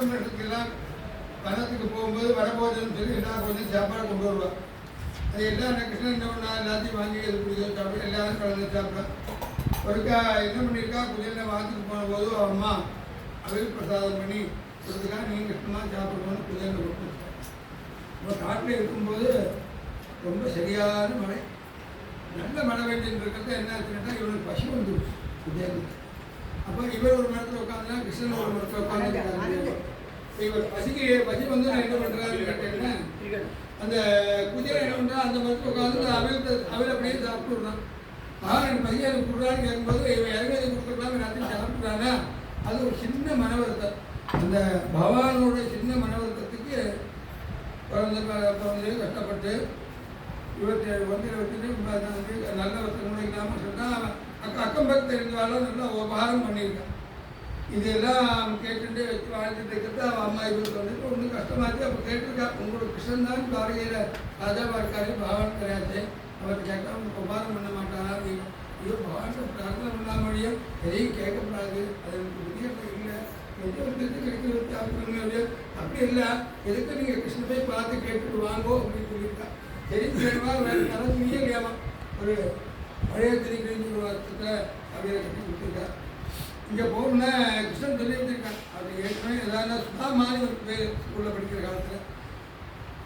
இடத்துக்கெல்லாம் வனத்துக்கு போகும்போது வடபோஜனம் சொல்லி எல்லாரும் கொஞ்சம் சாப்பாடு கொண்டு வருவாள். அது எல்லாம் கிருஷ்ணன் என்ன பண்ணா எல்லாத்தையும் வாங்கி இது பிடிக்க சாப்பிட்டு எல்லாரும் கலந்து சாப்பிட்றான். ஒருக்கா என்ன பண்ணியிருக்கா குதிரை வாத்துக்கு போன போது அம்மா அவில் பிரசாதம் பண்ணி கொடுத்துக்கா நீங்கள் கிருஷ்ணமாக சாப்பிடணும்னு குதிரை கொடுத்து நம்ம காட்டில் இருக்கும்போது ரொம்ப சரியான மழை, நல்ல மழை வேண்டியது இருக்கிறது என்ன ஆச்சுன்னா இவனுக்கு பசி வந்துடுச்சு குதிரைக்கு. அப்போ இவர் ஒரு மரத்தில் உட்காந்துனா கிருஷ்ணன் ஒரு மரத்தில் உட்காந்து இவர் பசி வந்து நான் என்ன பண்ணுறாருன்னு கேட்டேன்னா அந்த குதிரை என்ன பண்ணுறா அந்த மரத்தில் உட்காந்து அவில் அப்படியே சாப்பிட்டு விடுறான். எனக்கு பசி எனக்கு கொடுறான்னு கேட்கும்போது இவன் இறங்கி கொடுத்துருக்கலாம் எல்லாத்தையும் சாப்பிட்றானா அது ஒரு சின்ன மன வருத்தம். அந்த பகவானோட சின்ன மன வருத்தத்துக்கு குழந்தை கஷ்டப்பட்டு 27 நல்ல வருத்தம் இல்லாமல் சொன்னால் அக்கம் பக்கத்தில் இருந்தாலும் நல்லா உபகாரம் பண்ணியிருக்கான். இதெல்லாம் கேட்டுட்டு வச்சு வாழ்ந்துட்டு இருக்கிறது அவன் அம்மா இவருக்கு வந்துட்டு ஒன்றும் கஷ்டமாச்சு. அப்போ கேட்டிருக்கா உங்களோட கிருஷ்ணன் தான் துவாரகையில் ராஜாவா இருக்காரு பகவான் கிடையாது அவர் கேட்டால் உங்களுக்கு உபகாரம் பண்ண மாட்டாரா நீங்கள் ஐயோ பகவான் பிரார்த்தனை பண்ணாமடியும் எதையும் கேட்கக்கூடாது அது எனக்கு புரிய இல்லை கிடைக்கிறது அப்படி இல்லை எதுக்கு நீங்கள் கிருஷ்ண போய் பார்த்து கேட்டுட்டு வாங்கோ அப்படின்னு சொல்லியிருக்கா. சரி வேணுமா வேறு தலைமையே இல்லையாமா ஒரு பழைய திரி கிழிஞ்சு ஒரு வாரத்தில் அப்படியே கட்டி கொடுத்துருக்கா. இங்கே போகணுன்னா கிருஷ்ணன் சொல்லி வச்சுருக்கான். அது ஏற்கனவே ஏதாவது சுதாமானி ஒரு பேர் ஸ்கூலில் படிக்கிற காலத்தில்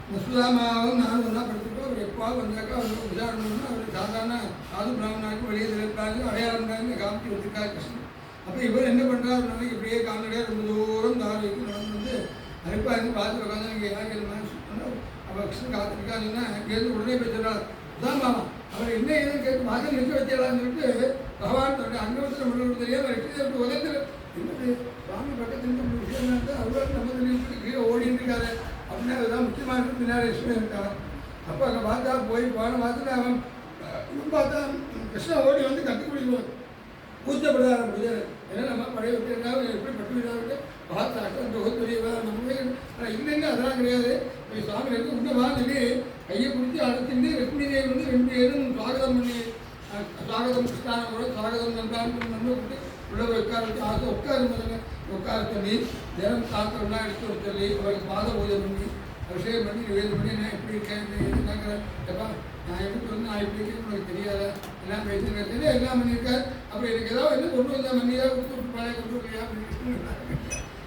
இந்த சுதாமாவும் நானும் ஒன்றா படிச்சுட்டோம். அவர் எப்போவாவது வந்தாக்கா அவர் விசாரணம்னா அவர் சாதாரண சாது பிராமணாவுக்கு வெளியே இருக்காங்க அடையாளம் காமிச்சு வச்சுருக்காரு கிருஷ்ணன். அப்போ இவர் என்ன பண்ணுறாரு நாளைக்கு இப்படியே கால்நடையாக ரொம்ப தூரம் தார் வைக்கும் நடந்து வந்து அனுப்பா இருந்து பார்த்து உட்காந்து நீங்கள் யாருக்கு மனசு பண்ணால் அப்போ கிருஷ்ணன் காத்திருக்காங்கன்னா இங்கேருந்து உடனே போய் சொல்கிறார் சுதாமாமா அவர் என்ன ஏதுன்னு கேட்டு வாசல் நிற்க வச்சிடலான்னு சொல்லிட்டு பகவான் தன்னுடைய அங்கவத்தில் முழுவதும் தெரியாது வெற்றி உதயத்தில் என்னது சுவாமி பக்கத்தில் விஷயம் இருந்தால் அவரோட நம்ம சொல்லி கீழே ஓடிட்டு இருக்காரு அப்படின்னா அதுதான் முக்கியமான பின்னாடி விஷயம் இருக்காங்க. அப்போ அங்கே பார்த்தா போய் போன பார்த்துட்டு அவன் பார்த்தா கிருஷ்ணன் ஓடி வந்து கட்டி குடிக்குவான் கூச்சப்பட ஆரம்பிச்சு. ஏன்னா நம்ம பழைய விட்டுருக்காங்க எப்படி பட்டு விடாவிட்டு பார்த்து அக்கம் தொகுத்துறையவா நம்ம இல்லைன்னு அதெல்லாம் கிடையாது. சுவாமி இருக்கு உன்னவா சொல்லி கையை பிடிச்சி அடுத்து ரெண்டு தேவி வந்து 2 ஏதும் சுவாகதம் பண்ணி சுவாகதம் கிருஷ்ணான கூட சுவாகதம் நன்றான்னு நம்ம விட்டு உள்ள உட்கார வச்சு ஆசை உட்காரு முதல்ல உட்கார சொல்லி தினம் சாத்திரம்லாம் எடுத்து வர சொல்லி அவருக்கு பாத பூஜை பண்ணி அபிஷேகம் பண்ணி நிவேதம் பண்ணி நான் எப்படி இருக்கேன் எதுனாக்கிறேன் எப்பா நான் எப்படி வந்து நான் எப்படி இருக்கேன்னு உனக்கு தெரியாத எல்லாம் பேசுகிறேன் எல்லாம் பண்ணியிருக்காரு. அப்புறம் எனக்கு ஏதாவது என்ன கொண்டு வந்தால் மண்ணியாக கொடுத்து பழைய கொண்டு வரலையா அப்படின்னு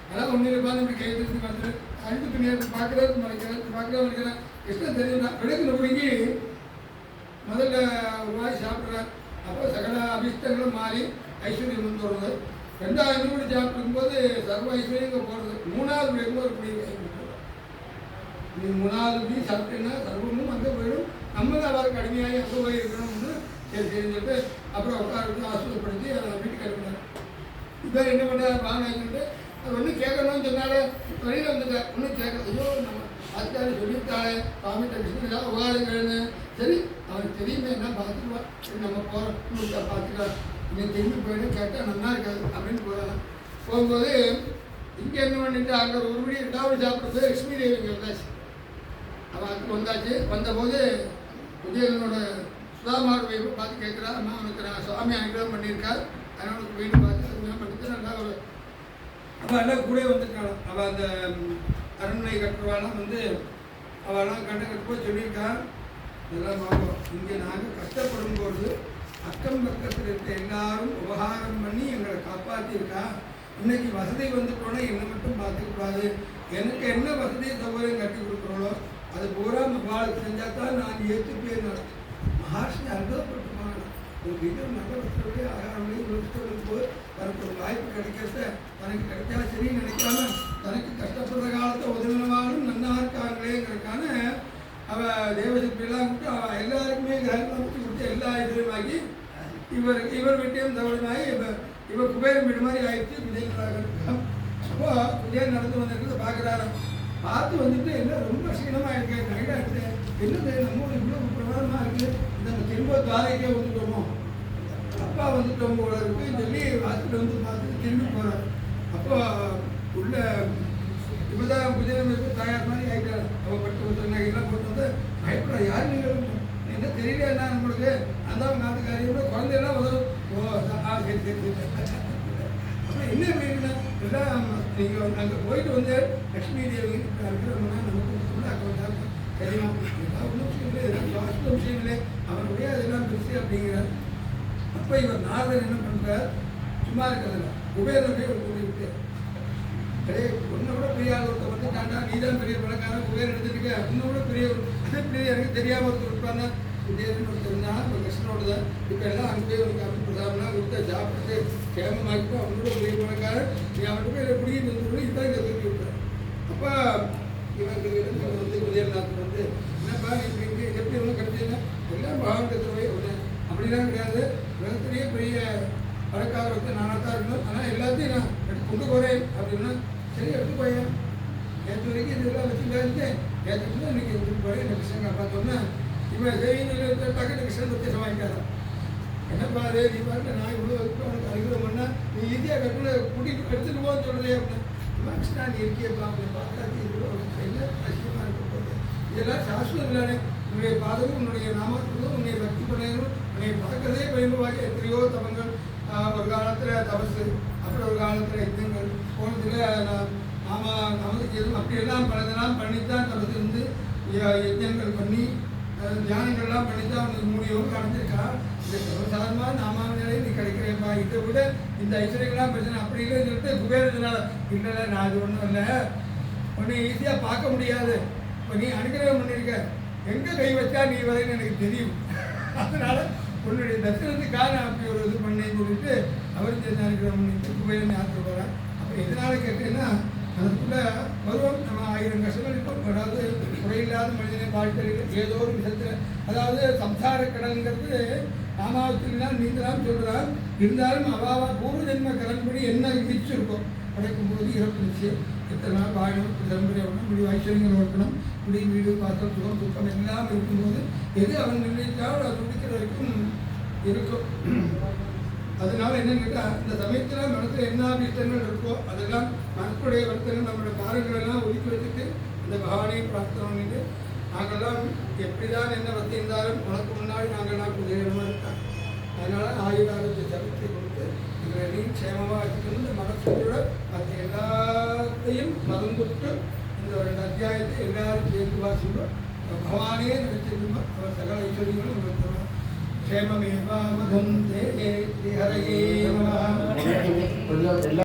அதெல்லாம் ஒன்று இருப்பான்னு இப்படி கை திருப்பி பார்த்துட்டு அழுத்து பின்னாடி பார்க்குறது மறைக்கிறேன் கிருஷ்ணன் தெரியுதுன்னா விளக்குல பிடிங்கி முதல்ல ஒரு மாதிரி சாப்பிட்றாரு. அப்போ சகல அபிஷ்டங்களும் மாறி ஐஸ்வர்யம் வந்து வருது. 2வது படி சாப்பிட்டுருக்கும்போது சர்வ ஐஸ்வர்யங்க போகிறது. 3வது படி இருக்கும்போது ஒரு படி நீ 3வது படி சாப்பிட்டீங்கன்னா சர்வமும் அங்கே போயிடும். நம்ம தான் அவருக்கு அடிமையாகி அங்கே போய் இருக்கணும்னு சரி சரின்னு சொல்லிட்டு அப்புறம் உட்கார ஆஸ்வதப்படுத்தி அதை வீட்டுக்கு அனுப்பினார். இப்போ என்ன பண்ணுறாரு வாங்கிட்டு அது ஒன்றும் கேட்கணும்னு சொன்னாலே வெளியில் வந்துட்டார். ஒன்றும் கேட்க ஐயோ நம்ம அதுக்காக சொல்லிவிட்டாலே சாமிகிட்ட கிருஷ்ணன் உகாரங்கள்னு சரி அவனுக்கு தெரியுமே என்ன பார்த்துக்குவா சரி நம்ம போகிறோம் பார்த்துக்கலாம் இன்னும் திரும்பி போயிடும் கேட்டால் நல்லா இருக்காது அப்படின்னு போகலாம். போகும்போது இங்கே என்ன பண்ணிட்டு அங்கே ஒரு மணி 2வது சாப்பிட்றது லட்சுமி தேவி இங்கே வந்தாச்சு. அவன் அதுக்கு வந்தாச்சு. வந்தபோது விஜயனோட சுதாமாவோட வைப்பை பார்த்து கேட்குறா அம்மா அவனுக்கு நான் சுவாமி அனுகிரகம் பண்ணியிருக்கார் அதனோட வீடு பார்த்து அதுமாதிரி பண்ணிட்டு நல்லா ஒரு அவள் எல்லாம் கூட வந்துருக்காள். அவள் அந்த அரண்மனை கட்டுறவாலாம் வந்து அவெல்லாம் கட்டும்போது சொல்லியிருக்காள் இதெல்லாம் பார்ப்போம் இங்கே நாங்கள் கஷ்டப்படும்போது அக்கம் பக்கத்தில் இருக்க எல்லாரும் உபகாரம் பண்ணி எங்களை காப்பாற்றியிருக்கா. இன்னைக்கு வசதி வந்துட்டோன்னா என்னை மட்டும் பார்த்துக்கூடாது. எனக்கு என்ன வசதி சௌகரியம் கட்டி கொடுக்குறோளோ அது பூரா மகாளுக்கு செஞ்சால் தான் நான் ஏற்றுப்பேன். மகாஷ்மி அனுபவப்பட்டு போனாங்க. ஒரு வீட்டில் நல்ல வசதியோடய ஆகாரங்களையும் உலகத்தோடு போய் தனக்கு ஒரு வாய்ப்பு கிடைக்கிறத தனக்கு கிடைச்சா சரி நினைக்காம தனக்கு கஷ்டப்படுற காலத்தை உதவினவாலும் நன்னா இருக்காங்களேங்கிறதுக்கான அவள் தேவசக்தியெல்லாம் விட்டு அவள் எல்லாருக்குமே கிரகங்களை வச்சு கொடுத்து எல்லா இதுலையும் ஆகி இவர் வீட்டையும் தவறுமாகி இவர் குபேரம் வீடு மாதிரி ஆயிடுச்சு. விஜயநகராக அப்போ விஜயன் நடந்து வந்திருக்கிறத பார்க்குறாரு. பார்த்து வந்துட்டு எல்லாம் ரொம்ப சீனமாக இருக்கு நைட்டாக இருக்குது என்னது நம்ம இவ்வளோ பிரமாதமாக இருக்குது நம்ம திரும்ப துவாரைக்கே வந்துட்டோமோ அப்பா வந்துட்டோம் போல இருக்குன்னு சொல்லி வாசலில் வந்து பார்த்துட்டு திரும்பி போகிறார். அப்போ உள்ள இப்போதான் விஜயநகருக்கு தயார் மாதிரி ஆகிட்டார். அவள் பட்டு நகையெல்லாம் போட்டு வந்து பயப்பட யார் நீங்கள் என்ன தெரியல என்ன நம்மளுக்கு அந்த நாட்டுக்காரியோட குழந்தையெல்லாம் உதவும். ஓ சரி சரி சரி அப்புறம் என்ன வேணும்னா எல்லாம் நீங்கள் வந்து அங்கே போயிட்டு வந்து லட்சுமி தேவி இருக்கிறவங்கன்னா நமக்கு ஃபுல்லாக அக்கௌண்ட் தெரியுமா ஒன்றும் விஷயம் இல்லை, இதெல்லாம் வாஸ்தவ விஷயம் இல்லை, அவனுடைய அதெல்லாம் பெருசு அப்படிங்கிறார். அப்போ இவர் நாரதன் என்ன பண்ணுறார், சும்மா இருக்கிறதில்ல குபேரன் போய் ஒரு கூடி விட்டு அதே ஒன்றை விட பெரிய ஆள் ஒருத்தர் வந்து தாண்டா நீ தான் பெரிய பணக்காரன் குபேரன் எடுத்துருக்க இன்னும் கூட பெரிய அதே பெரிய எனக்கு தெரியாமல் ஒருத்தர் இருப்பாங்க குபேரன் ஒருத்தர் இருந்தால் இப்போ கிருஷ்ணனோட தான் இப்போ எல்லாம் அங்கே போய் ஒரு காப்பி பிரசாதம்லாம் கொடுத்து சாப்பிட்டு கேமமாக்கிட்டு அவனோட பெரிய பணக்காரன் நீ அவன்கிட்ட போய் குடியிட்டு வந்து இதுதான் இங்கே தூக்கி விட்டார். அப்போ இவங்களுக்கு வந்து உதயநாத் வந்து என்னப்பா இப்போ இங்கே எப்படி ஒன்றும் கிடைச்சதுன்னா எல்லாம் பாவண்டத்தில் போய் ஒன்று அப்படிலாம் கிடையாது, உலகத்திலேயே பெரிய பணக்காரர் வந்து நானாக தான் இருக்கணும், ஆனால் எல்லாத்தையும் நான் எடுத்து கொண்டு போகிறேன் அப்படின்னா சரி எடுத்து போயேன். நேற்று வரைக்கும் இதெல்லாம் வச்சுருந்தேன், நேற்று தான் இன்றைக்கி எடுத்துட்டு போகிறேன். இந்த கிருஷ்ணன் பார்த்தோன்னா இவன் தேவியில் டக்குனு கிருஷ்ணன் வித்தியாசம் வாங்கிக்காதான். என்னப்பா அதே நீ பாருங்க நான் இவ்வளோ உனக்கு அறிவுரை பண்ணால் நீ ஈஸியாக கட்டுல கூட்டிகிட்டு எடுத்துகிட்டு போக சொல்கிறதே அப்படின்னா கிருஷ்ணா நீ இருக்கியப்பா அப்படி பார்க்காது இவ்வளோ கஷ்டமாக இருக்க போகுது. இதெல்லாம் சாஸ்திரம் இல்லானே உன்னுடைய பாதமும் உன்னுடைய நாமத்துக்கும் உன்னை பக்தி பண்ணணும் உன்னை பார்க்கறதே பயன்பவாக எத்தனையோ தவங்கள் ஒரு காலத்தில் தபசு அப்புறம் ஒரு காலத்தில் யுத்தங்கள் போனதில் நாமதும் அப்படியெல்லாம் பலதெல்லாம் பண்ணித்தான் தபசு இருந்து யஜ்ஞங்கள் பண்ணி தியானங்கள்லாம் பண்ணித்தான் அவனுக்கு முடியும் அடைஞ்சிருக்கா. இந்த சர்வசாதாரணமாக நாமாவினாலே நீ கிடைக்கிறேப்பா, இதை விட இந்த ஐஸ்வர்யங்கள்லாம் பிரச்சனை அப்படி இல்லைன்னு சொல்லிட்டு குபேரத்தினால இல்லை நான் அது ஒன்றும் இல்லை உன்னை ஈஸியாக பார்க்க முடியாது, இப்போ நீ அனுகிரகம் பண்ணியிருக்க எங்கே கை வச்சா நீ வரைன்னு எனக்கு தெரியும், அதனால் உன்னுடைய தரிசனத்துக்காக நான் அப்படி ஒரு இது பண்ணேன்னு சொல்லிட்டு அவர் அனுகிரகம் பண்ணிட்டு குபேரன் யாத்திரை போகிறார். அப்போ எதனால் கேட்டீங்கன்னா அதுக்குள்ளே பருவம் நம்ம 1000 கஷ்டங்கள் இருக்கும், அதாவது குறையில்லாத மனிதனை வாழ்க்கையில் ஏதோ ஒரு விஷயத்தில் அதாவது சம்சார கடல்ங்கிறது நாமாவத்திலாம் நீங்களாம் சொல்கிறார். இருந்தாலும் அவாவா பூர்வ ஜென்ம கடன்படி என்ன விதிச்சிருக்கோம் படைக்கும் போது இறப்பு நிச்சயம் எத்தனை நாள் வாழணும் தலைமுறை வரணும் இப்படி ஐஸ்வர்யங்கள் இருக்கணும் இப்படி வீடு பாத்திரம் சுகம் துக்கம் எல்லாம் இருக்கும்போது எது அவன் நிர்ணயித்தாலும் அது முடிக்கிற வரைக்கும் இருக்கும். அதனால என்னன்னு கேட்டால் இந்த சமயத்தில் மனசில் என்ன இஷ்டங்கள் இருக்கோ அதெல்லாம் மனசுடைய வருத்தங்கள் நம்மளோட காரங்கள் எல்லாம் ஒதுக்கி வச்சுட்டு இந்த பகவானை பிரார்த்தனை பண்ணிட்டு நாங்கள்லாம் எப்படிதான் என்ன வத்தி இருந்தாலும் உனக்கு முன்னாடி நாங்கள்லாம் குதிரமாக இருக்காங்க. அதனால் ஆயுதாரத்தை சமைத்து கொடுத்து எங்களையும் க்ஷேமமாக வச்சுக்கணும். இந்த மனசோட மற்ற எல்லாத்தையும் மறந்துட்டு இந்த 2 அத்தியாயத்தை எல்லாரும் சேர்த்து வாசிப்போம். பகவானே நினைச்சிருந்தோம் அவர் சகல ஐஸ்வர்யங்களும் உங்களுக்கு தருவார். க்ஷேமமேவாவதம் தே ஹரயே நமः.